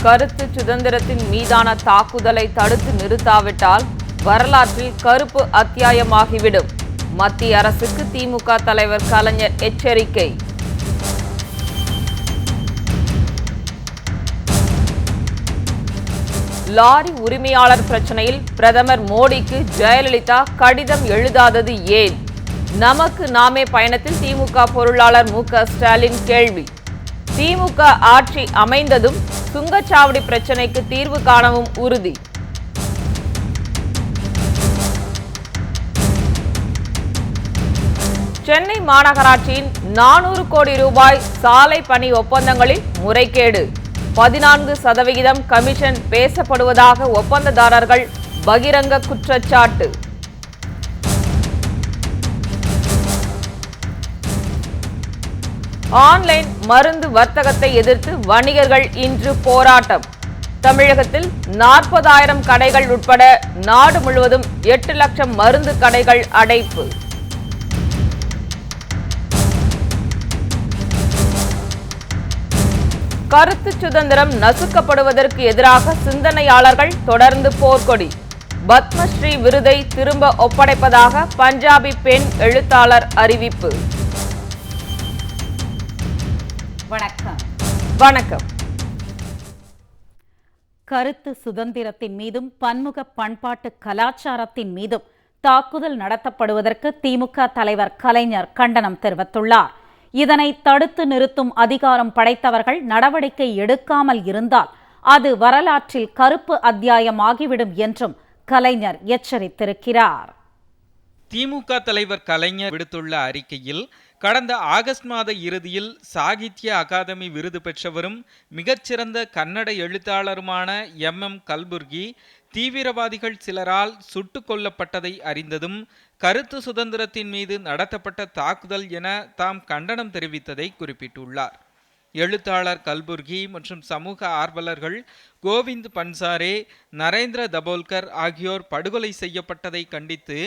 கருத்து சுதந்திரத்தின் மீதான தாக்குதலை தடுத்து நிறுத்தாவிட்டால் வரலாற்றில் கருப்பு அத்தியாயமாகிவிடும். மத்திய அரசுக்கு திமுக தலைவர் கலைஞர் எச்சரிக்கை. லாரி உரிமையாளர் பிரச்சனையில் பிரதமர் மோடிக்கு ஜெயலலிதா கடிதம் எழுதாதது ஏன்? நமக்கு நாமே பயணத்தில் திமுக பொருளாளர் மு.க. ஸ்டாலின் கேள்வி. திமுக ஆட்சி அமைந்ததும் சுங்கச்சாவடி பிரச்சனைக்கு தீர்வு காணவும் உறுதி. சென்னை மாநகராட்சியின் 400 கோடி ரூபாய் சாலை பணி ஒப்பந்தங்களில் முறைகேடு. 14% கமிஷன் பேசப்படுவதாக ஒப்பந்ததாரர்கள் பகிரங்க குற்றச்சாட்டு. ஆன்லைன் மருந்து வர்த்தகத்தை எதிர்த்து வணிகர்கள் இன்று போராட்டம். தமிழகத்தில் 40,000 கடைகள் உட்பட நாடு முழுவதும் 8 லட்சம் மருந்து கடைகள் அடைப்பு. கருத்து சுதந்திரம் நசுக்கப்படுவதற்கு எதிராக சிந்தனையாளர்கள் தொடர்ந்து போர்க்கொடி. பத்மஸ்ரீ விருதை திரும்ப ஒப்படைப்பதாக பஞ்சாபி பெண் எழுத்தாளர் அறிவிப்பு. வணக்கம். கருத்து சுதந்திரத்தின் மீதும் பன்முக பண்பாட்டு கலாச்சாரத்தின் மீதும் தாக்குதல் நடத்தப்படுவதற்கு திமுக தலைவர் கலைஞர் கண்டனம் தெரிவித்துள்ளார். இதனை தடுத்து நிறுத்தும் அதிகாரம் படைத்தவர்கள் நடவடிக்கை எடுக்காமல் இருந்தால் அது வரலாற்றில் கருப்பு அத்தியாயமாகிவிடும் என்றும் கலைஞர் எச்சரித்திருக்கிறார். திமுக தலைவர் கலைஞர் விடுத்துள்ள அறிக்கையில், கடந்த ஆகஸ்ட் மாத இறுதியில் சாகித்ய அகாதமி விருது பெற்றவரும் மிகச்சிறந்த கன்னட எழுத்தாளருமான MM கல்புர்கி தீவிரவாதிகள் சிலரால் சுட்டுக் கொல்லப்பட்டதை அறிந்ததும் கருத்து சுதந்திரத்தின் மீது நடத்தப்பட்ட தாக்குதல் என தாம் கண்டனம் தெரிவித்ததை குறிப்பிட்டுள்ளார். எழுத்தாளர் கல்புர்கி மற்றும் சமூக ஆர்வலர்கள் கோவிந்த் பன்சாரே, நரேந்திர தபோல்கர் ஆகியோர் படுகொலை செய்யப்பட்டதை கண்டித்து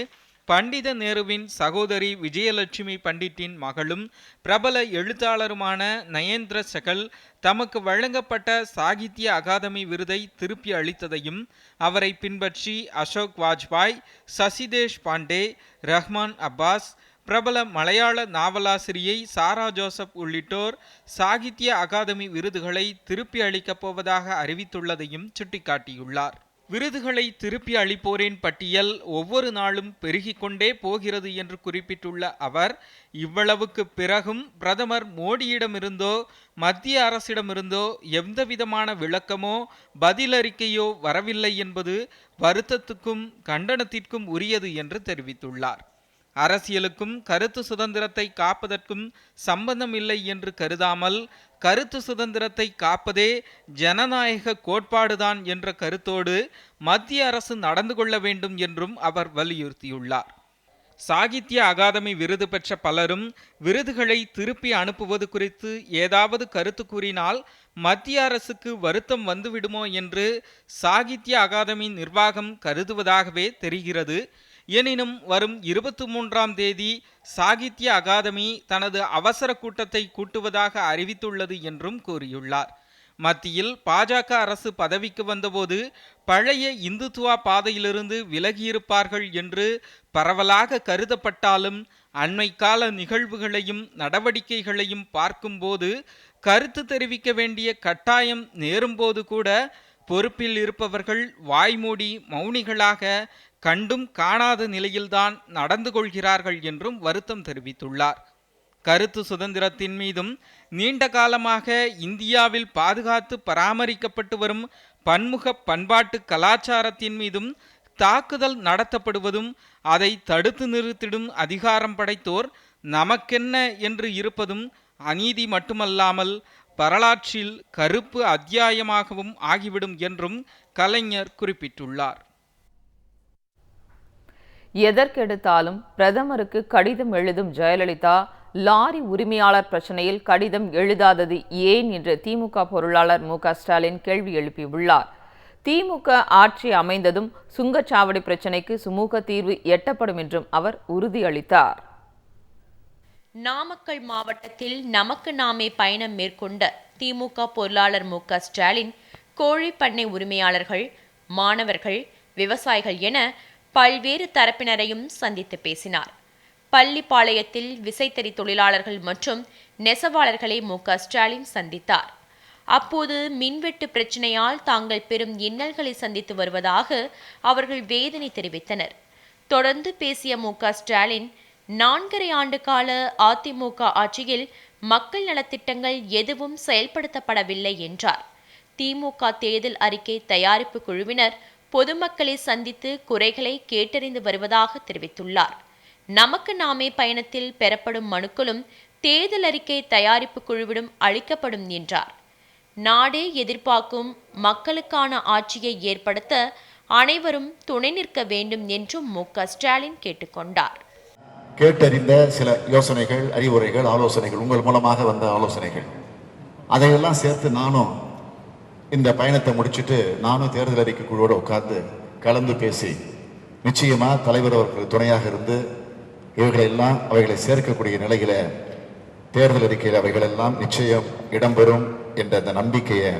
பண்டித நேருவின் சகோதரி விஜயலட்சுமி பண்டிட்டின் மகளும் பிரபல எழுத்தாளருமான நயேந்திர சகல் தமக்கு வழங்கப்பட்ட சாகித்ய அகாதமி விருதை திருப்பி அளித்ததையும், அவரை பின்பற்றி அசோக் வாஜ்பாய், சசிதேஷ் பாண்டே, ரஹ்மான் அப்பாஸ், பிரபல மலையாள நாவலாசிரியை சாரா ஜோசப் உள்ளிட்டோர் சாகித்ய அகாதமி விருதுகளை திருப்பி அளிக்கப் போவதாக அறிவித்துள்ளதையும் சுட்டிக்காட்டியுள்ளார். விருதுகளை திருப்பி அளிப்போரின் பட்டியல் ஒவ்வொரு நாளும் பெருகிக் கொண்டே போகிறது என்று குறிப்பிட்டுள்ள அவர், இவ்வளவுக்கு பிறகும் பிரதமர் மோடியிடமிருந்தோ மத்திய அரசிடமிருந்தோ எந்தவிதமான விளக்கமோ பதிலறிக்கையோ வரவில்லை என்பது வருத்தத்துக்கும் கண்டனத்திற்கும் உரியது என்று தெரிவித்துள்ளார். அரசியலுக்கும் கருத்து சுதந்திரத்தை காப்பதற்கும் சம்பந்தம் இல்லை என்று கருதாமல், கருத்து சுதந்திரத்தை காப்பதே ஜனநாயக கோட்பாடுதான் என்ற கருத்தோடு மத்திய அரசு நடந்து கொள்ள வேண்டும் என்றும் அவர் வலியுறுத்தியுள்ளார். சாகித்ய அகாதமி விருது பெற்ற பலரும் விருதுகளை திருப்பி அனுப்புவது குறித்து ஏதாவது கருத்து கூறினால் மத்திய அரசுக்கு வருத்தம் வந்துவிடுமோ என்று சாகித்ய அகாதமி நிர்வாகம் கருதுவதாகவே தெரிகிறது. எனினும் வரும் 23ஆம் தேதி சாகித்ய அகாதமி தனது அவசர கூட்டத்தை கூட்டுவதாக அறிவித்துள்ளது என்றும் கூறியுள்ளார். மத்தியில் பாஜக அரசு பதவிக்கு வந்தபோது பழைய இந்துத்துவா பாதையிலிருந்து விலகியிருப்பார்கள் என்று பரவலாக கருதப்பட்டாலும் அண்மை கால நிகழ்வுகளையும் நடவடிக்கைகளையும் பார்க்கும்போது கருத்து தெரிவிக்க வேண்டிய கட்டாயம் நேரும்போது கூட பொறுப்பில் இருப்பவர்கள் வாய்மூடி மௌனிகளாக கண்டும் காணாத நிலையில்தான் நடந்து கொள்கிறார்கள் என்றும் வருத்தம் தெரிவித்துள்ளார். கருத்து சுதந்திரத்தின் மீதும் நீண்ட காலமாக இந்தியாவில் பாதுகாத்து பராமரிக்கப்பட்டு வரும் பன்முக பண்பாட்டு கலாச்சாரத்தின் மீதும் தாக்குதல் நடத்தப்படுவதும் அதை தடுத்து நிறுத்திடும் அதிகாரம் படைத்தோர் நமக்கென்ன என்று இருப்பதும் அநீதி மட்டுமல்லாமல் வரலாற்றில் கருப்பு அத்தியாயமாகவும் ஆகிவிடும் என்றும் கலைஞர் குறிப்பிட்டுள்ளார். எதற்கெடுத்தாலும் பிரதமருக்கு கடிதம் எழுதும் ஜெயலலிதா லாரி உரிமையாளர் பிரச்சனையில் கடிதம் எழுதாதது ஏன் என்று திமுக பொருளாளர் மு.க. ஸ்டாலின் கேள்வி எழுப்பியுள்ளார். திமுக ஆட்சி அமைந்ததும் சுங்கச்சாவடி பிரச்சனைக்கு சுமூக தீர்வு எட்டப்படும் என்றும் அவர் உறுதியளித்தார். நாமக்கல் மாவட்டத்தில் நமக்கு நாமே பயணம் மேற்கொண்ட திமுக பொருளாளர் மு.க. ஸ்டாலின் கோழி பண்ணை உரிமையாளர்கள், மாணவர்கள், விவசாயிகள் என பல்வேறு தரப்பினரையும் சந்தித்து பேசினார். பள்ளிப்பாளையத்தில் விசைத்தறி தொழிலாளர்கள் மற்றும் நெசவாளர்களை ஸ்டாலின் சந்தித்தார். அப்போது மின்வெட்டு பிரச்சினையால் தாங்கள் பெரும் இன்னல்களை சந்தித்து வருவதாக அவர்கள் வேதனை தெரிவித்தனர். தொடர்ந்து பேசிய ஸ்டாலின், 4.5 ஆண்டு கால அதிமுக ஆட்சியில் மக்கள் நலத்திட்டங்கள் எதுவும் செயல்படுத்தப்படவில்லை என்றார். திமுக தேர்தல் அறிக்கை தயாரிப்பு குழுவினர் பொதுமக்களை சந்தித்து குறைகளை கேட்டறிந்து வருவதாக தெரிவித்துள்ளார். நமக்கு நாமே பயணத்தில் பெறப்படும் மனுக்களும் தேர்தல் அறிக்கை தயாரிப்பு குழுவிடம் அளிக்கப்படும் என்றார். நாடே எதிர்பார்க்கும் மக்களுக்கான ஆட்சியை ஏற்படுத்த அனைவரும் துணை நிற்க வேண்டும் என்றும் ஸ்டாலின் கேட்டுக்கொண்டார். கேட்டறிந்த சில யோசனைகள், அறிவுரைகள், ஆலோசனைகள், உங்கள் மூலமாக வந்த ஆலோசனைகள், அதையெல்லாம் சேர்த்து நானும் இந்த பயணத்தை முடிச்சுட்டு நானும் தேர்தல் அறிக்கை குழுவோடு உட்கார்ந்து கலந்து பேசி நிச்சயமா தலைவர் அவர்களுக்கு துணையாக இருந்து இவைகளெல்லாம் அவைகளை சேர்க்கக்கூடிய நிலையில தேர்தல் அறிக்கையில் அவைகளெல்லாம் நிச்சயம் இடம்பெறும் என்ற அந்த நம்பிக்கையை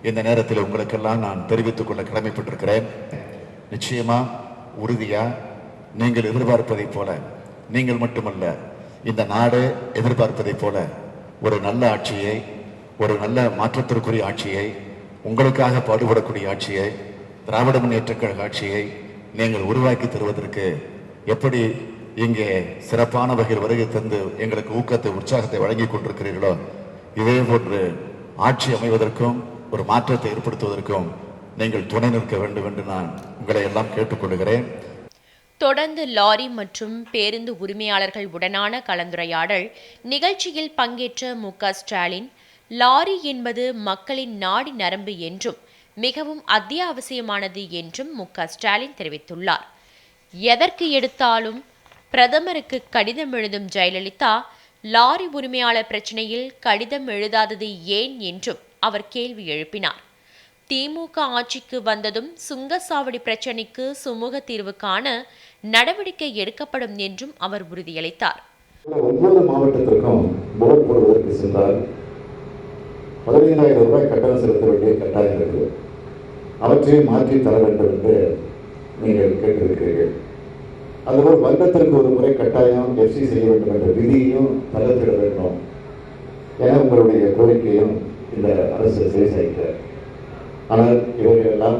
இந்த நேரத்தில் உங்களுக்கெல்லாம் நான் தெரிவித்துக் கொள்ள கடமைப்பட்டிருக்கிறேன். நிச்சயமா உறுதியா நீங்கள் எதிர்பார்ப்பதைப் போல, நீங்கள் மட்டுமல்ல இந்த நாடு எதிர்பார்ப்பதைப் போல ஒரு நல்ல ஆட்சியை, ஒரு நல்ல மாற்றத்திற்குரிய ஆட்சியை, உங்களுக்காக பாடுபடக்கூடிய ஆட்சியை, திராவிட முன்னேற்ற கழக ஆட்சியை நீங்கள் உருவாக்கி தருவதற்கு எப்படி இங்கே சிறப்பான வகையில் வருகை தந்து எங்களுக்கு ஊக்கத்தை, உற்சாகத்தை வழங்கி கொண்டிருக்கிறீர்களோ, இதே போன்று ஆட்சி அமைவதற்கும் ஒரு மாற்றத்தை ஏற்படுத்துவதற்கும் நீங்கள் துணை நிற்க வேண்டும் என்று நான் உங்களை எல்லாம் கேட்டுக்கொள்கிறேன். தொடர்ந்து லாரி மற்றும் பேருந்து உரிமையாளர்கள் உடனான கலந்துரையாடல் நிகழ்ச்சியில் பங்கேற்ற ஸ்டாலின், லாரி என்பது மக்களின் நாடி நரம்பு என்றும் மிகவும் அத்தியாவசியமானது என்றும் ஸ்டாலின் தெரிவித்துள்ளார். எதற்கு எடுத்தாலும் பிரதமருக்கு கடிதம் எழுதும் ஜெயலலிதா, லாரி உரிமையாளர் பிரச்சினையில் கடிதம் எழுதாதது ஏன் என்றும் அவர் கேள்வி எழுப்பினார். திமுக ஆட்சிக்கு வந்ததும் சுங்கசாவடி பிரச்சினைக்கு சுமூக தீர்வு காண நடவடிக்கை எடுக்கப்படும் என்றும் அவர் உறுதியளித்தார். ஒவ்வொரு மாவட்டத்திற்கும் போர்டு போடுவதற்கு சென்றால் 15,000 ரூபாய் கட்டணம் செலுத்த வேண்டிய கட்டாயம் இருக்குது. அவற்றை மாற்றி தர வேண்டும் என்று நீங்கள் கேட்டிருக்கிறீர்கள். அதுபோல் வருடத்திற்கு ஒரு முறை கட்டாயம் எஃப்சி செய்ய வேண்டும் என்ற விதியையும் தளர்த்திட வேண்டும் என உங்களுடைய கோரிக்கையும் இந்த அரசு செய்கிறார். ஆனால் இவர்களெல்லாம்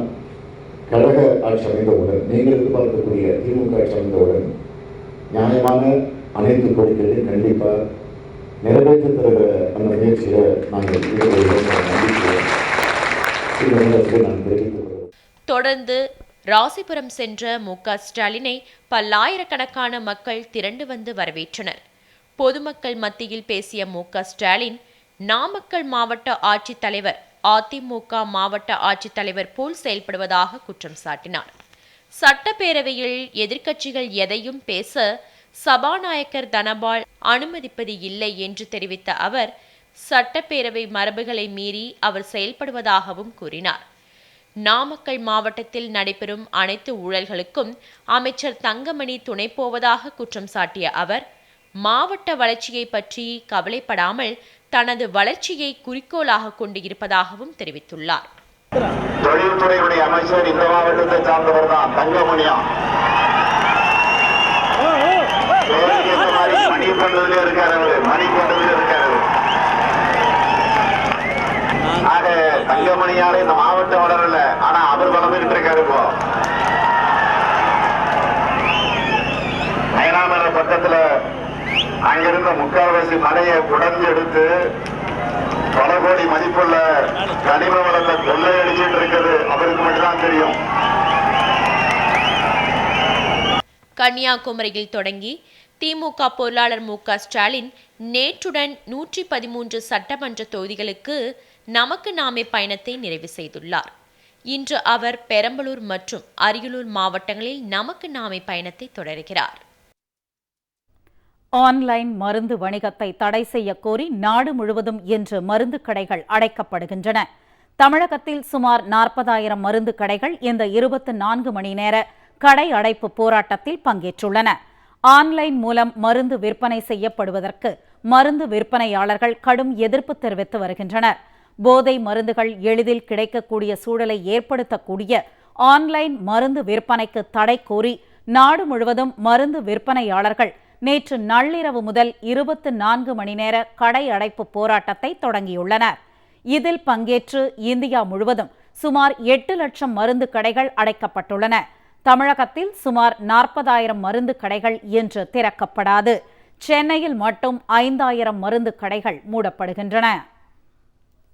கழக ஆட்சி அமைந்தவுடன், நீங்கள் எதிர்பார்க்கக்கூடிய திமுக ஆட்சி அமைந்தவுடன் நியாயமான அனைத்து கோரிக்கைகளையும் கண்டிப்பாக நிறைவேற்றி தருகிற அந்த முயற்சியை நாங்கள் தொடர்ந்து ராசிபுரம் சென்ற ஸ்டாலினை பல்லாயிரக்கணக்கான மக்கள் திரண்டு வந்து வரவேற்றனர். பொதுமக்கள் மத்தியில் பேசிய ஸ்டாலின், நாமக்கல் மாவட்ட ஆட்சித்தலைவர் அதிமுக மாவட்ட ஆட்சித்தலைவர் போல் செயல்படுவதாக குற்றம் சாட்டினார். சட்டப்பேரவையில் எதிர்க்கட்சிகள் எதையும் பேச சபாநாயகர் தனபால் அனுமதிப்பது இல்லை என்று தெரிவித்த அவர், சட்டப்பேரவை மரபுகளை மீறி அவர் செயல்படுவதாகவும் கூறினார். நாமக்கல் மாவட்டத்தில் நடைபெறும் அனைத்து ஊழல்களுக்கும் அமைச்சர் தங்கமணி துணை போவதாக குற்றம் சாட்டிய அவர், மாவட்ட வளர்ச்சியை பற்றி கவலைப்படாமல் தனது வளர்ச்சியை குறிக்கோளாக கொண்டு இருப்பதாகவும் தெரிவித்துள்ளார். தொழில்துறையுடைய அமைச்சர் இந்த மாவட்டத்தை சார்ந்தவர் தான், தங்கமணியா. மணிக்கொண்டதில் இருக்காரு, மணிக்கொண்டதில் இருக்காரு. ஆக தங்கமணியால இந்த மாவட்டம் வளரல, ஆனா அவர் வளர்ந்துகிட்டு இருக்காரு. இப்போ நயனாமர பக்கத்துல அங்கிருந்த முக்கால்வாசி மலையை குடஞ்சு எடுத்து பல கோடி மதிப்புள்ள கனிம வளத்தை கொள்ளையடிச்சிட்டு இருக்கிறது அவருக்கு மட்டும்தான் தெரியும். கன்னியாகுமரியில் தொடங்கி திமுக பொருளாளர் ஸ்டாலின் நேற்றுடன் 113 சட்டமன்ற தொகுதிகளுக்கு நமக்கு நாமே பயணத்தை நிறைவு செய்துள்ளார். இன்று அவர் பெரம்பலூர் மற்றும் அரியலூர் மாவட்டங்களில் நமக்கு நாமே பயணத்தை தொடர்கிறார். ஆன்லைன் மருந்து வணிகத்தை தடை செய்ய கோரி நாடு முழுவதும் இன்று மருந்து கடைகள் அடைக்கப்படுகின்றன. தமிழகத்தில் சுமார் 40,000 மருந்து கடைகள் இந்த 24 மணி நேர கடை அடைப்பு போராட்டத்தில் பங்கேற்றுள்ளன. ஆன்லைன் மூலம் மருந்து விற்பனை செய்யப்படுவதற்கு மருந்து விற்பனையாளர்கள் கடும் எதிர்ப்பு தெரிவித்து வருகின்றனர். போதை மருந்துகள் எளிதில் கிடைக்கக்கூடிய சூழலை ஏற்படுத்தக்கூடிய ஆன்லைன் மருந்து விற்பனைக்கு தடை கோரி நாடு முழுவதும் மருந்து விற்பனையாளர்கள் நேற்று நள்ளிரவு முதல் 24 மணி நேர கடை அடைப்பு போராட்டத்தை தொடங்கியுள்ளனர். இதில் பங்கேற்று இந்தியா முழுவதும் சுமார் 8 லட்சம் மருந்து கடைகள் அடைக்கப்பட்டுள்ளன. தமிழகத்தில் சுமார் 40,000 மருந்து கடைகள் இன்று திறக்கப்படாது. சென்னையில் மட்டும் 5,000 மருந்து கடைகள் மூடப்படுகின்றன.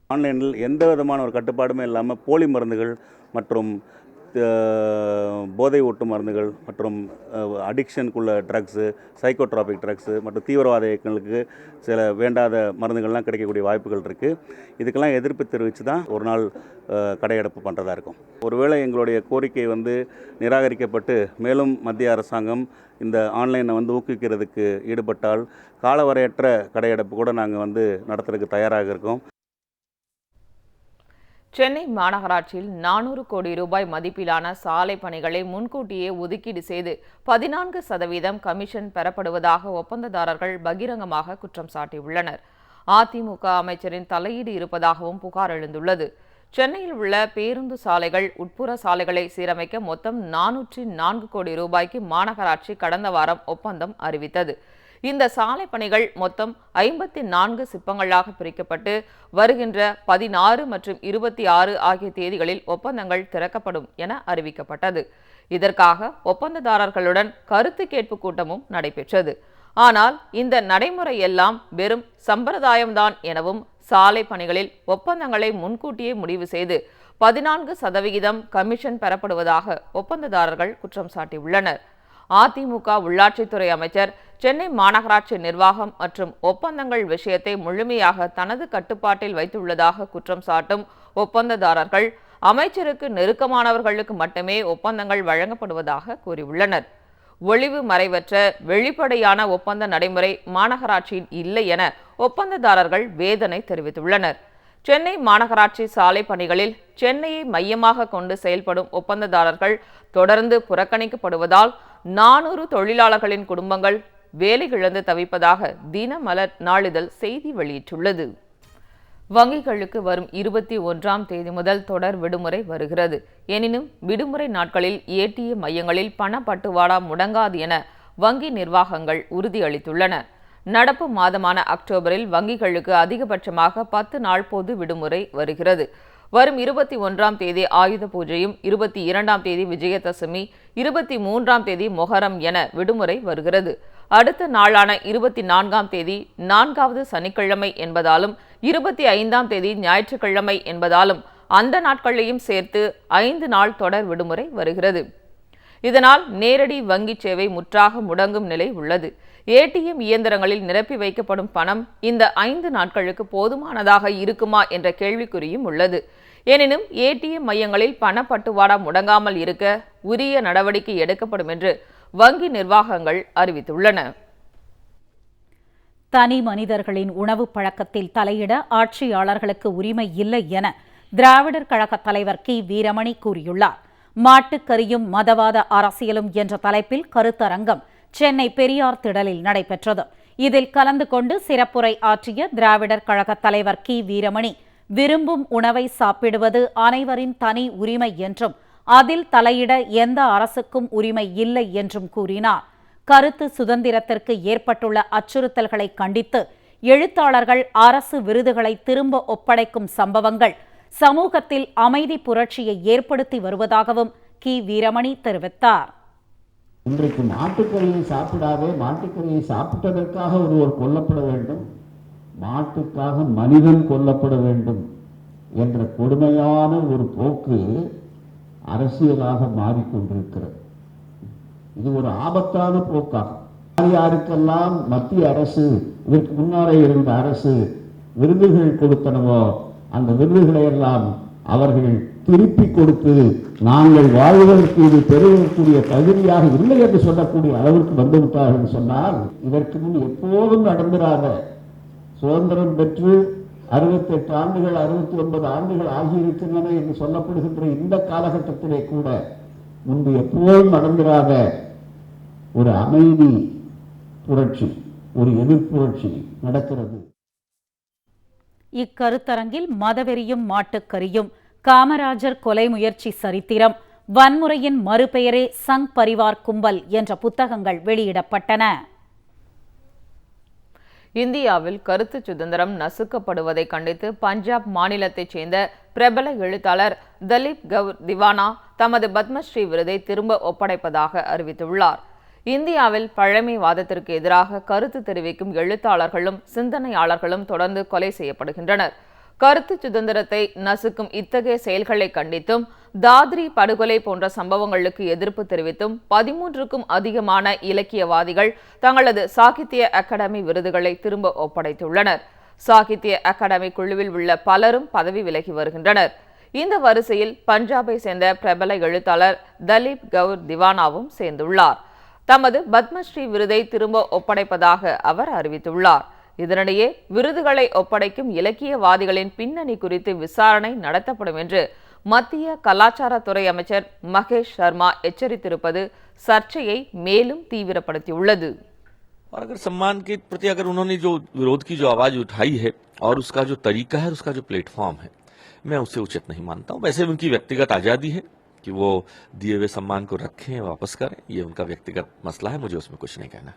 ஆன்லைனில் எந்த விதமான ஒரு கட்டுப்பாடுமே இல்லாமல் போலி மருந்துகள் மற்றும் போதை ஊட்டும் மருந்துகள் மற்றும் அடிக்ஷனுக்குள்ள ட்ரக்ஸு, சைக்கோட்ராபிக் ட்ரக்ஸு மற்றும் தீவிரவாத இயக்கங்களுக்கு சில வேண்டாத மருந்துகள்லாம் கிடைக்கக்கூடிய வாய்ப்புகள் இருக்குது. இதுக்கெல்லாம் எதிர்ப்பு தெரிவித்து தான் ஒரு நாள் கடையடைப்பு பண்ணுறதா இருக்கும். ஒருவேளை எங்களுடைய கோரிக்கை நிராகரிக்கப்பட்டு மேலும் மத்திய அரசாங்கம் இந்த ஆன்லைனை ஊக்குவிக்கிறதுக்கு ஈடுபட்டால் காலவரையற்ற கடையடைப்பு கூட நாங்கள் நடத்துறதுக்கு தயாராக இருக்கோம். சென்னை மாநகராட்சியில் 400 கோடி ரூபாய் மதிப்பிலான சாலை பணிகளை முன்கூட்டியே ஒதுக்கீடு செய்து 14% கமிஷன் பெறப்படுவதாக ஒப்பந்ததாரர்கள் பகிரங்கமாக குற்றம் சாட்டியுள்ளனர். அதிமுக அமைச்சரின் தலையீடு இருப்பதாகவும் புகார் எழுந்துள்ளது. சென்னையில் உள்ள பேருந்து சாலைகள், உட்புற சாலைகளை சீரமைக்க மொத்தம் 404 கோடி ரூபாய்க்கு மாநகராட்சி கடந்த வாரம் ஒப்பந்தம் அறிவித்தது. இந்த சாலை பணிகள் மொத்தம் 54 சிப்பங்களாக பிரிக்கப்பட்டு வருகின்ற 16 மற்றும் 26 ஆகிய தேதிகளில் ஒப்பந்தங்கள் திறக்கப்படும் என அறிவிக்கப்பட்டது. இதற்காக ஒப்பந்ததாரர்களுடன் கருத்து கேட்பு கூட்டமும் நடைபெற்றது. ஆனால் இந்த நடைமுறை எல்லாம் வெறும் சம்பிரதாயம்தான் எனவும், சாலை பணிகளில் ஒப்பந்தங்களை முன்கூட்டியே முடிவு செய்து 14% கமிஷன் பெறப்படுவதாக ஒப்பந்ததாரர்கள் குற்றம் சாட்டியுள்ளனர். அதிமுக உள்ளாட்சித்துறை அமைச்சர் சென்னை மாநகராட்சி நிர்வாகம் மற்றும் ஒப்பந்தங்கள் விஷயத்தை முழுமையாக தனது கட்டுப்பாட்டில் வைத்துள்ளதாக குற்றம் சாட்டும் ஒப்பந்ததாரர்கள் அமைச்சருக்கு நெருக்கமானவர்களுக்கு மட்டுமே ஒப்பந்தங்கள் வழங்கப்படுவதாக கூறியுள்ளனர். ஒளிவு மறைவற்ற வெளிப்படையான ஒப்பந்த நடைமுறை மாநகராட்சியில் இல்லை என ஒப்பந்ததாரர்கள் வேதனை தெரிவித்துள்ளனர். சென்னை மாநகராட்சி சாலை பணிகளில் சென்னையை மையமாக கொண்டு செயல்படும் ஒப்பந்ததாரர்கள் தொடர்ந்து புறக்கணிக்கப்படுவதால் 400 தொழிலாளர்களின் குடும்பங்கள் வேலை இழந்து தவிப்பதாக தினமலர் நாளிதழ் செய்தி வெளியிட்டுள்ளது. வங்கிகளுக்கு வரும் 21ஆம் தேதி முதல் தொடர் விடுமுறை வருகிறது. எனினும் விடுமுறை நாட்களில் ஏடிஎம் மையங்களில் பணப்பட்டுவாடா முடங்காது என வங்கி நிர்வாகங்கள் உறுதியளித்துள்ளன. நடப்பு மாதமான அக்டோபரில் வங்கிகளுக்கு அதிகபட்சமாக 10 நாள் பொது விடுமுறை வருகிறது. வரும் 21ஆம் தேதி ஆயுத பூஜையும், 22ஆம் தேதி விஜயதசமி, 23ஆம் தேதி மொஹரம் என விடுமுறை வருகிறது. அடுத்த நாளான 24ஆம் தேதி 4வது சனிக்கிழமை என்பதாலும், 25ஆம் தேதி ஞாயிற்றுக்கிழமை என்பதாலும் அந்த நாட்களையும் சேர்த்து 5 நாள் தொடர் விடுமுறை வருகிறது. இதனால் நேரடி வங்கி சேவை முற்றாக முடங்கும் நிலை உள்ளது. ஏடிஎம் இயந்திரங்களில் நிரப்பி வைக்கப்படும் பணம் இந்த 5 நாட்களுக்கு போதுமானதாக இருக்குமா என்ற கேள்விக்குறியும் உள்ளது. எனினும் ஏடிஎம் மையங்களில் பணப்பட்டுவாடா முடங்காமல் இருக்க உரிய நடவடிக்கை எடுக்கப்படும் என்று வங்கி நிர்வாகங்கள் அறிவித்துள்ளன. தனி மனிதர்களின் உணவு பழக்கத்தில் தலையிட ஆட்சியாளர்களுக்கு உரிமை இல்லை என திராவிடர் கழக தலைவர் கி. வீரமணி கூறியுள்ளார். மாட்டுக்கறியும் மதவாத அரசியலும் என்ற தலைப்பில் கருத்தரங்கம் சென்னை பெரியார் திடலில் நடைபெற்றது. இதில் கலந்து கொண்டு சிறப்புரை ஆற்றிய திராவிடர் கழக தலைவர் கி. வீரமணி, விரும்பும் உணவை சாப்பிடுவது அனைவரின் தனி உரிமை என்றும் அதில் தலையிட எந்த அரசுக்கும் உரிமை இல்லை என்றும் கூறினார். கருத்து சுதந்திரத்திற்கு ஏற்பட்டுள்ள அச்சுறுத்தல்களை கண்டித்து எழுத்தாளர்கள் அரசு விருதுகளை திரும்ப ஒப்படைக்கும் சம்பவங்கள் சமூகத்தில் அமைதி புரட்சியை ஏற்படுத்தி வருவதாகவும் கி. வீரமணி தெரிவித்தார். இன்றைக்கு மாட்டுக்கறியை சாப்பிடாதே, மாட்டுக்கறியை சாப்பிட்டதற்காக ஒருவர் கொல்லப்பட வேண்டும், மாட்டுக்காக மனிதன் கொல்லப்பட வேண்டும் என்ற கொடுமையான ஒரு போக்கு அரசியலாக மாறிக்கொண்டிருக்கிறது. இது ஒரு ஆபத்தான போக்காகும். யாருக்கெல்லாம் மத்திய அரசு, இதற்கு முன்னாலே இருந்த அரசு விருதுகள் கொடுத்தனவோ அந்த விருதுகளை எல்லாம் அவர்கள் திருப்பி கொடுத்து நாங்கள் வாழ்வதற்கு இது பெறுவதற்குரிய தகுதியாக இல்லை என்று சொல்லக்கூடிய அளவிற்கு வந்துவிட்டார்கள் சொன்னால், இதற்கு முன் எப்போதும் நடந்திராத சுதந்திரம் பெற்று 68 ஆண்டுகள் 69 ஆண்டுகள் ஆகியிருக்கின்றன என்று சொல்லப்படுகின்ற இந்த காலகட்டத்திலே கூட முன்பு எப்போதும் நடந்திராத ஒரு அமைதி புரட்சி, ஒரு எதிர்ப்புரட்சி நடக்கிறது. இக்கருத்தரங்கில் மதவெறியும் மாட்டுக்கரியும், காமராஜர் கொலை முயற்சி சரித்திரம், வன்முறையின் மறுபெயரே சங் பரிவார் கும்பல் என்ற புத்தகங்கள் வெளியிடப்பட்டன. இந்தியாவில் கருத்து சுதந்திரம் நசுக்கப்படுவதை கண்டித்து பஞ்சாப் மாநிலத்தைச் சேர்ந்த பிரபல எழுத்தாளர் தலீப் கவுர் திவானா தமது பத்மஸ்ரீ விருதை திரும்ப ஒப்படைப்பதாக அறிவித்துள்ளார். இந்தியாவில் பழமைவாதத்திற்கு எதிராக கருத்து தெரிவிக்கும் எழுத்தாளர்களும் சிந்தனையாளர்களும் தொடர்ந்து கொலை செய்யப்படுகின்றனர். கருத்து சுதந்திரத்தை நசுக்கும் இத்தகைய செயல்களை கண்டித்தும் தாத்ரி படுகொலை போன்ற சம்பவங்களுக்கு எதிர்ப்பு தெரிவித்தும் 13க்கும் அதிகமான இலக்கியவாதிகள் தங்களது சாகித்ய அகாடமி விருதுகளை திரும்ப ஒப்படைத்துள்ளனர். சாகித்ய அகாடமி குழுவில் உள்ள பலரும் பதவி விலகி வருகின்றனர். இந்த வரிசையில் பஞ்சாபை சேர்ந்த பிரபல எழுத்தாளர் தலீப் கவுர் திவானாவும் சேர்ந்துள்ளார். தமது பத்மஸ்ரீ விருதை திரும்ப ஒப்படைப்பதாக அவர் அறிவித்துள்ளார். இதனிடையே விருதுகளை ஒப்படைக்கும் இலக்கியவாதிகளின் பின்னணி குறித்து விசாரணை நடத்தப்படும் என்று மத்திய கலாச்சாரத்துறை அமைச்சர் மகேஷ் சர்மா எச்சரித்திருப்பது சர்ச்சையை மேலும் தீவிரப்படுத்தியுள்ளது. और अगर सम्मान के प्रति अगर उन्होंने जो विरोध की जो आवाज उठाई है और उसका जो तरीका है, उसका जो प्लेटफॉर्म है, मैं उसे उचित नहीं मानता हूं. वैसे उनकी व्यक्तिगत आजादी है कि वो दिए हुए सम्मान को रखें, वापस करें. ये उनका व्यक्तिगत मसला है, मुझे उसमें कुछ नहीं कहना.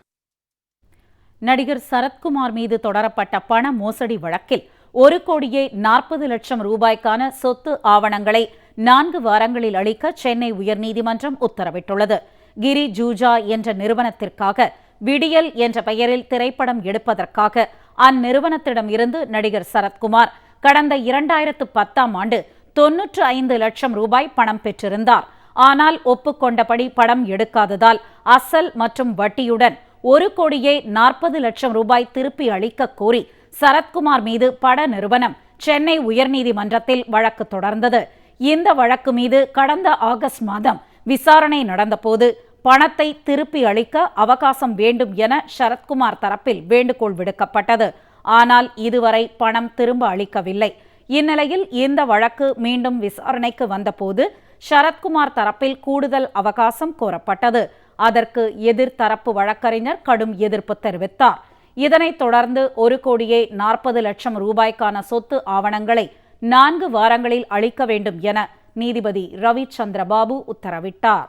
நடிகர் சரத்குமார் மீது தொடரப்பட்ட பண மோசடி வழக்கில் 1,40,00,000 ரூபாய்க்கான சொத்து ஆவணங்களை 4 வாரங்களில் அளிக்க சென்னை உயர்நீதிமன்றம் உத்தரவிட்டுள்ளது. கிரி ஜூஜா என்ற நிறுவனத்திற்காக விடியல் என்ற பெயரில் திரைப்படம் எடுப்பதற்காக அந்நிறுவனத்திடம் இருந்து நடிகர் சரத்குமார் கடந்த 2010ஆம் ஆண்டு 95 லட்சம் ரூபாய் பணம் பெற்றிருந்தார். ஆனால் ஒப்புக்கொண்டபடி படம் எடுக்காததால் அசல் மற்றும் வட்டியுடன் 1,40,00,000 ரூபாய் திருப்பி அளிக்க கோரி சரத்குமார் மீது பட நிறுவனம் சென்னை உயர்நீதிமன்றத்தில் வழக்கு தொடர்ந்தது. இந்த வழக்கு மீது கடந்த ஆகஸ்ட் மாதம் விசாரணை நடந்தபோது பணத்தை திருப்பி அளிக்க அவகாசம் வேண்டும் என சரத்குமார் தரப்பில் வேண்டுகோள் விடுக்கப்பட்டது. ஆனால் இதுவரை பணம் திரும்ப அளிக்கவில்லை. இந்நிலையில் இந்த வழக்கு மீண்டும் விசாரணைக்கு வந்தபோது சரத்குமார் தரப்பில் கூடுதல் அவகாசம் கோரப்பட்டது. அதற்கு எதிர்த்தரப்பு வழக்கறிஞர் கடும் எதிர்ப்பு தெரிவித்தார். இதனைத் தொடர்ந்து 1,40,00,000 ரூபாய்க்கான சொத்து ஆவணங்களை 4 வாரங்களில் அளிக்க வேண்டும் என நீதிபதி ரவிச்சந்திரபாபு உத்தரவிட்டார்.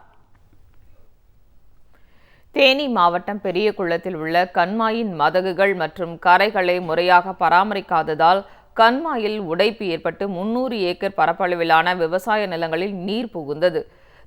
தேனி மாவட்டம் பெரியகுளத்தில் உள்ள கண்மாயின் மதகுகள் மற்றும் கரைகளை முறையாக பராமரிக்காததால் கண்மாயில் உடைப்பு ஏற்பட்டு 300 ஏக்கர் பரப்பளவிலான விவசாய நிலங்களில் நீர் புகுந்தது.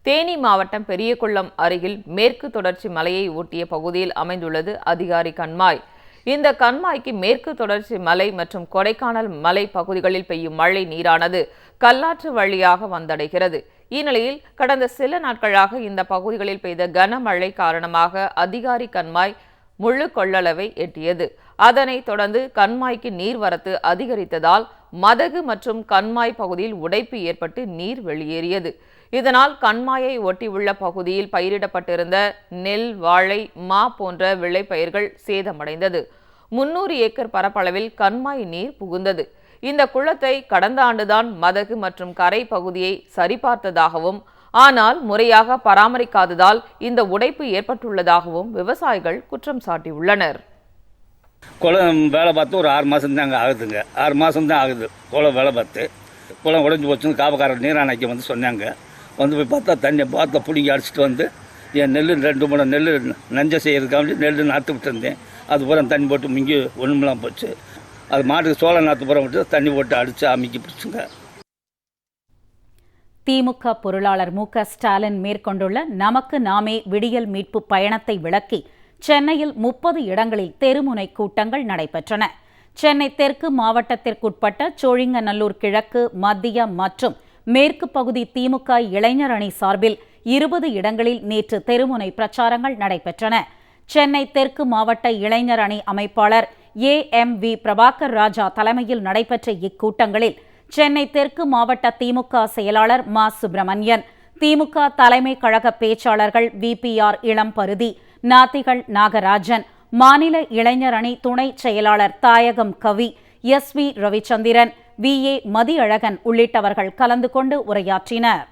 தேனி மாவட்டம் பெரியகுளம் அருகில் மேற்கு தொடர்ச்சி மலையை ஒட்டிய பகுதியில் அமைந்துள்ளது அதிகாரி கண்மாய். இந்த கண்மாய்க்கு மேற்கு தொடர்ச்சி மலை மற்றும் கொடைக்கானல் மலை பகுதிகளில் பெய்யும் மழை நீரானது கல்லாற்று வழியாக வந்தடைகிறது. இந்நிலையில் கடந்த சில நாட்களாக இந்த பகுதிகளில் பெய்த கனமழை காரணமாக அதிகாரி கண்மாய் முழு கொள்ளளவை எட்டியது. அதனைத் தொடர்ந்து கண்மாய்க்கு நீர்வரத்து அதிகரித்ததால் மதகு மற்றும் கண்மாய் பகுதியில் உடைப்பு ஏற்பட்டு நீர் வெளியேறியது. இதனால் கண்மாயை ஒட்டியுள்ள பகுதியில் பயிரிடப்பட்டிருந்த நெல், வாழை, மா போன்ற விளைபயிர்கள் சேதமடைந்தது. 300 ஏக்கர் பரப்பளவில் கண்மாய் நீர் புகுந்தது. இந்த குளத்தை கடந்த ஆண்டுதான் மதகு மற்றும் கரை பகுதியை சரிபார்த்ததாகவும் ஆனால் முறையாக பராமரிக்காததால் இந்த உடைப்பு ஏற்பட்டுள்ளதாகவும் விவசாயிகள் குற்றம் சாட்டியுள்ளனர். குளம் வேலை பார்த்து ஒரு 6 மாதம் தாங்க ஆகுதுங்க. 6 மாதம் தான் ஆகுது குளம் வேலை பார்த்து. குளம் உடைஞ்சு போச்சுன்னு காவக்காரர் நீராணைக்கு வந்து சொன்னாங்க. வந்து போய் பார்த்தா தண்ணியை பார்த்த பிடிங்கி அடிச்சுட்டு வந்து என் நெல் 2 மூணு நெல் நஞ்சை செய்யறதுக்காக நெல் நாற்று விட்டுருந்தேன். அது பூரா தண்ணி போட்டு மிங்கி ஒன்றுமெல்லாம் போச்சு. அது மாட்டுக்கு சோள நாற்று பூரா விட்டு தண்ணி போட்டு அடித்து அமுக்கி பிடிச்சுங்க. திமுக பொருளாளர் மு.க.ஸ்டாலின் மேற்கொண்டுள்ள நமக்கு நாமே விடியல் மீட்பு பயணத்தை விளக்கி சென்னையில் 30 இடங்களில் தெருமுனை கூட்டங்கள் நடைபெற்றன. சென்னை தெற்கு மாவட்டத்திற்குட்பட்ட சோழிங்கநல்லூர் கிழக்கு, மத்திய மற்றும் மேற்கு பகுதி திமுக இளைஞர் அணி சார்பில் 20 இடங்களில் நேற்று தெருமுனை பிரச்சாரங்கள் நடைபெற்றன. சென்னை தெற்கு மாவட்ட இளைஞர் அணி அமைப்பாளர் A.M.V. பிரபாகர் ராஜா தலைமையில் நடைபெற்ற இக்கூட்டங்களில் சென்னை தெற்கு மாவட்ட திமுக செயலாளர் மா. சுப்பிரமணியன், திமுக தலைமை கழக பேச்சாளர்கள் VPR இளம்பருதி, நாத்திகள் நாகராஜன், மாநில இளைஞர் அணி துணை செயலாளர் தாயகம் கவி, SV ரவிச்சந்திரன், VA மதியழகன் உள்ளிட்டவர்கள் கலந்து கொண்டு உரையாற்றினர்.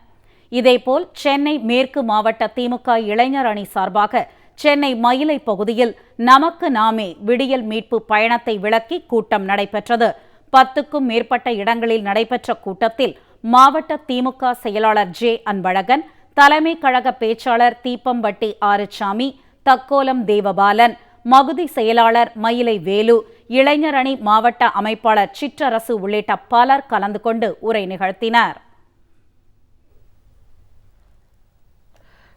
இதேபோல் சென்னை மேற்கு மாவட்ட திமுக இளைஞர் அணி சார்பாக சென்னை மயிலை பகுதியில் நமக்கு நாமே விடியல் மீட்பு பயணத்தை விளக்கி கூட்டம் நடைபெற்றது. 10க்கும் மேற்பட்ட இடங்களில் நடைபெற்ற கூட்டத்தில் மாவட்ட திமுக செயலாளர் ஜே அன்பழகன், தலைமை கழக பேச்சாளர் தீப்பம்பட்டி ஆறுசாமி, தக்கோலம் தேவபாலன், மகுதி செயலாளர் மயிலை வேலு, இளைஞர் அணி மாவட்ட அமைப்பாளர் சிற்றரசு உள்ளிட்ட பலர் கலந்து கொண்டு உரை நிகழ்த்தினர்.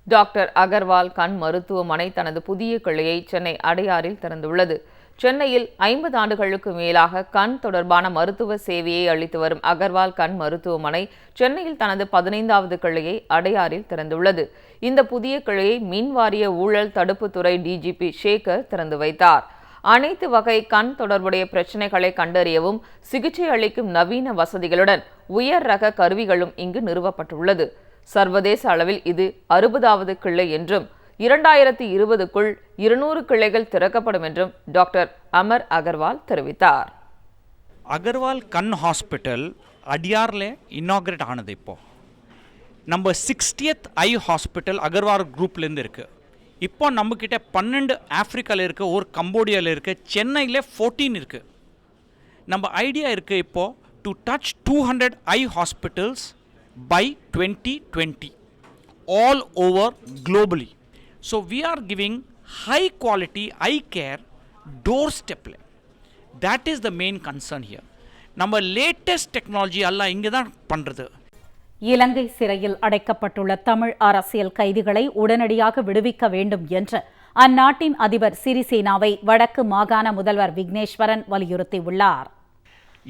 டாக்டர் அகர்வால் கண் மருத்துவமனை தனது புதிய கிளையை சென்னை அடையாறில் திறந்துள்ளது. சென்னையில் 50 ஆண்டுகளுக்கு மேலாக கண் தொடர்பான மருத்துவ சேவையை அளித்து வரும் அகர்வால் கண் மருத்துவமனை சென்னையில் தனது 15வது கிளையை அடையாறில் திறந்துள்ளது. இந்த புதிய கிளையை மின்வாரிய ஊழல் தடுப்புத்துறை டிஜிபி சேகர் திறந்து வைத்தார். அனைத்து வகை கண் தொடர்புடைய பிரச்சினைகளை கண்டறியவும் சிகிச்சை அளிக்கும் நவீன வசதிகளுடன் உயர் ரக கருவிகளும் இங்கு நிறுவப்பட்டுள்ளது. சர்வதேச அளவில் இது 60வது கிளை என்றும் 2020க்குள் 200 கிளைகள் திறக்கப்படும் என்றும் டாக்டர் அமர் அகர்வால் தெரிவித்தார். அகர்வால் கண் ஹாஸ்பிட்டல் அடியாரில் இன்னாகிரேட் ஆனது. இப்போ நம்ம 60th ஐ ஹாஸ்பிட்டல் அகர்வால் குரூப்லேருந்து இருக்குது. இப்போ நம்மக்கிட்ட 12 ஆஃப்ரிக்காவில் இருக்குது, ஒரு கம்போடியாவில் இருக்குது, சென்னையில் 14 இருக்குது. நம்ம ஐடியா இருக்குது இப்போது to touch 200 I hospitals by 2020 all over globally. So we are giving high quality eye care doorstep. That is the main concern here. நம்ம latest technology எல்லாம் இங்கே தான் பண்ணுறது. இலங்கை சிறையில் அடைக்கப்பட்டுள்ள தமிழ் அரசியல் கைதிகளை உடனடியாக விடுவிக்க வேண்டும் என்று அந்நாட்டின் அதிபர் சிறிசேனாவை வடக்கு மாகாண முதல்வர் விக்னேஸ்வரன் வலியுறுத்தியுள்ளார்.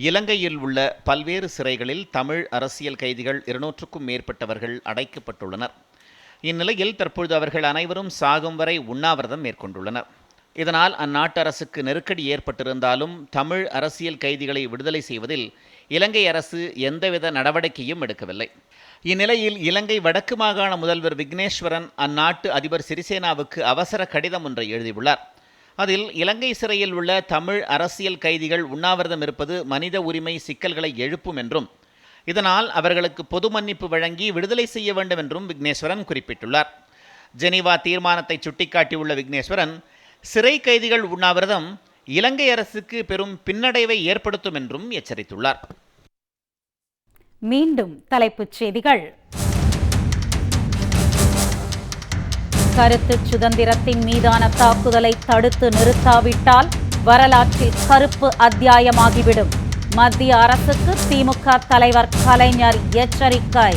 இலங்கையில் உள்ள பல்வேறு சிறைகளில் தமிழ் அரசியல் கைதிகள் 200க்கும் மேற்பட்டவர்கள் அடைக்கப்பட்டுள்ளனர். இந்நிலையில் தற்பொழுது அவர்கள் அனைவரும் சாகும் வரை உண்ணாவிரதம் மேற்கொண்டுள்ளனர். இதனால் அந்நாட்டு அரசுக்கு நெருக்கடி ஏற்பட்டிருந்தாலும் தமிழ் அரசியல் கைதிகளை விடுதலை செய்வதில் இலங்கை அரசு எந்தவித நடவடிக்கையும் எடுக்கவில்லை. இந்நிலையில் இலங்கை வடக்கு மாகாண முதல்வர் விக்னேஸ்வரன் அந்நாட்டு அதிபர் சிறிசேனாவுக்கு அவசர கடிதம் ஒன்றை எழுதியுள்ளார். அதில் இலங்கை சிறையில் உள்ள தமிழ் அரசியல் கைதிகள் உண்ணாவிரதம் இருப்பது மனித உரிமை சிக்கல்களை எழுப்பும் என்றும் இதனால் அவர்களுக்கு பொது மன்னிப்பு வழங்கி விடுதலை செய்ய வேண்டும் என்றும் விக்னேஸ்வரன் குறிப்பிட்டுள்ளார். ஜெனீவா தீர்மானத்தை சுட்டிக்காட்டியுள்ள விக்னேஸ்வரன் சிறை கைதிகள் உண்ணாவிரதம் இலங்கை அரசுக்கு பெரும் பின்னடைவை ஏற்படுத்தும் என்றும் எச்சரித்துள்ளார். மீண்டும் தலைப்புச் செய்திகள். கருத்து சுதந்திரத்தின் மீதான தாக்குதலை தடுத்து நிறுத்தாவிட்டால் வரலாற்றில் கருப்பு அத்தியாயமாகிவிடும். மத்திய அரசுக்கு திமுக தலைவர் கலைஞர் எச்சரிக்கை.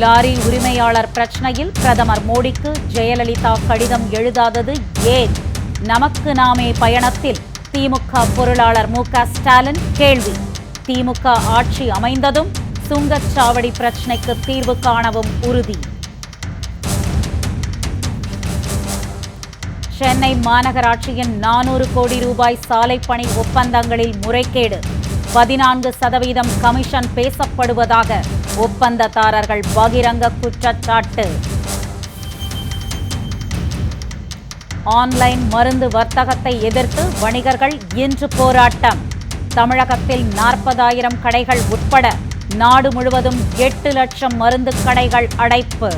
லாரி உரிமையாளர் பிரச்சனையில் பிரதமர் மோடிக்கு ஜெயலலிதா கடிதம் எழுதாதது ஏன்? நமக்கு நாமே பயணத்தில் திமுக பொருளாளர் மு.க. ஸ்டாலின் கேள்வி. திமுக ஆட்சி அமைந்ததும் சுங்கச்சாவடி பிரச்சினைக்கு தீர்வு காணவும் உறுதி. சென்னை மாநகராட்சியின் 400 கோடி ரூபாய் சாலை பணி ஒப்பந்தங்களில் முறைகேடு. 14% கமிஷன் பேசப்படுவதாக ஒப்பந்ததாரர்கள் பகிரங்க குற்றச்சாட்டு. ஆன்லைன் மருந்து வர்த்தகத்தை எதிர்த்து வணிகர்கள் இன்று போராட்டம். தமிழகத்தில் 40,000 கடைகள் உட்பட நாடு முழுவதும் 8 லட்சம் மருந்து கடைகள் அடைப்பு.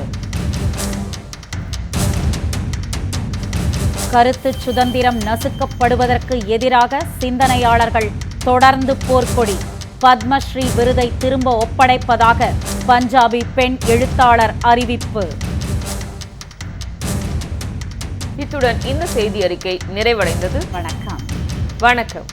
கருத்து சுதந்திரம் நசுக்கப்படுவதற்கு எதிராக சிந்தனையாளர்கள் தொடர்ந்து போர்க்கொடி. பத்மஸ்ரீ விருதை திரும்ப ஒப்படைப்பதாக பஞ்சாபி பெண் எழுத்தாளர் அறிவிப்பு. இத்துடன் இந்த செய்தி அறிக்கை நிறைவடைந்தது. வணக்கம். வணக்கம்.